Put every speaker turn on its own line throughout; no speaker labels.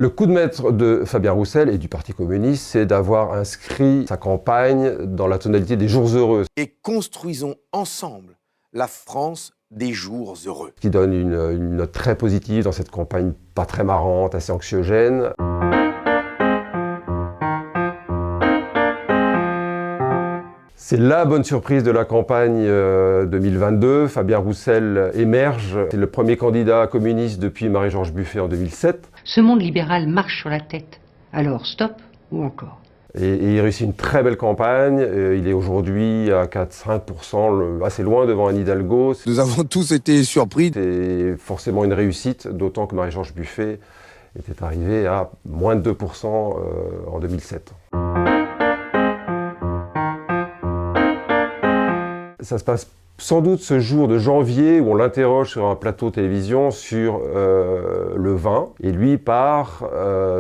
Le coup de maître de Fabien Roussel et du Parti communiste, c'est d'avoir inscrit sa campagne dans la tonalité des jours heureux.
Et construisons ensemble la France des jours heureux.
Qui donne une note très positive dans cette campagne pas très marrante, assez anxiogène. C'est la bonne surprise de la campagne 2022. Fabien Roussel émerge. C'est le premier candidat communiste depuis Marie-Georges Buffet en 2007.
Ce monde libéral marche sur la tête. Alors stop ou encore?
Et il réussit une très belle campagne. Il est aujourd'hui à 4-5%, assez loin devant Anne Hidalgo.
Nous avons tous été surpris.
C'est forcément une réussite, d'autant que Marie-Georges Buffet était arrivée à moins de 2% en 2007. Ça se passe sans doute ce jour de janvier où on l'interroge sur un plateau de télévision sur le vin. Et lui part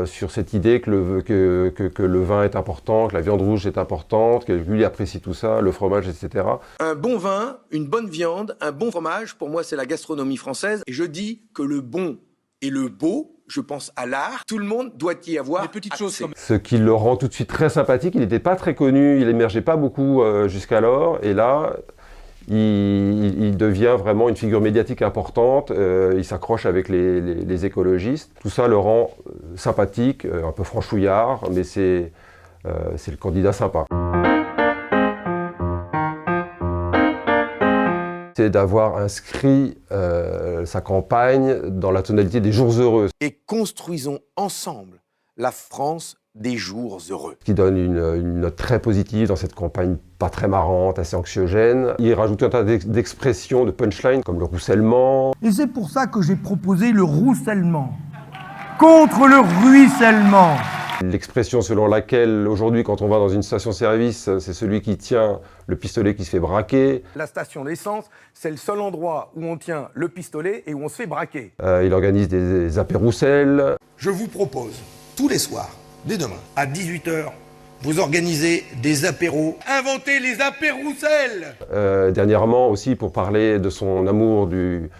sur cette idée que le vin est important, que la viande rouge est importante, que lui apprécie tout ça, le fromage, etc.
Un bon vin, une bonne viande, un bon fromage, pour moi c'est la gastronomie française. Et je dis que le bon et le beau, je pense à l'art, tout le monde doit y avoir
des petites choses comme...
Ce qui le rend tout de suite très sympathique. Il n'était pas très connu, il émergeait pas beaucoup jusqu'alors. Et là, il devient vraiment une figure médiatique importante. Il s'accroche avec les écologistes. Tout ça le rend sympathique, un peu franchouillard, mais c'est le candidat sympa. C'est d'avoir inscrit sa campagne dans la tonalité des jours heureux.
Et construisons ensemble la France des jours heureux.
Qui donne une note très positive dans cette campagne pas très marrante, assez anxiogène. Il rajoute un tas d'expressions, de punchlines, comme le roussellement.
Et c'est pour ça que j'ai proposé le roussellement, contre le ruissellement.
L'expression selon laquelle, aujourd'hui, quand on va dans une station-service, c'est celui qui tient le pistolet qui se fait braquer.
La station d'essence, c'est le seul endroit où on tient le pistolet et où on se fait braquer.
Il organise des apéroussels.
Je vous propose, tous les soirs, dès demain, à 18h, vous organisez des apéros. Inventez les apéroussels.
Dernièrement aussi, pour parler de son amour du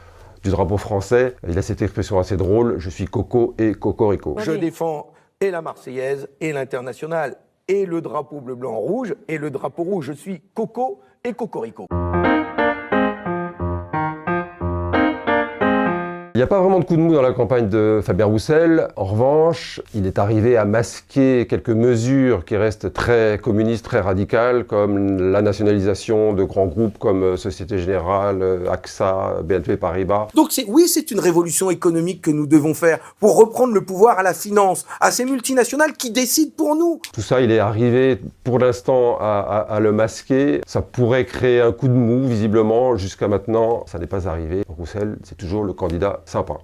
drapeau français, il a cette expression assez drôle, je suis Coco et Cocorico.
Je défends et la Marseillaise et l'international et le drapeau bleu, blanc, rouge et le drapeau rouge. Je suis Coco et Cocorico.
Il n'y a pas vraiment de coup de mou dans la campagne de Fabien Roussel. En revanche, il est arrivé à masquer quelques mesures qui restent très communistes, très radicales, comme la nationalisation de grands groupes comme Société Générale, AXA, BNP Paribas.
Donc oui, c'est une révolution économique que nous devons faire pour reprendre le pouvoir à la finance, à ces multinationales qui décident pour nous.
Tout ça, il est arrivé pour l'instant à le masquer. Ça pourrait créer un coup de mou, visiblement. Jusqu'à maintenant, ça n'est pas arrivé. Roussel, c'est toujours le candidat sympa.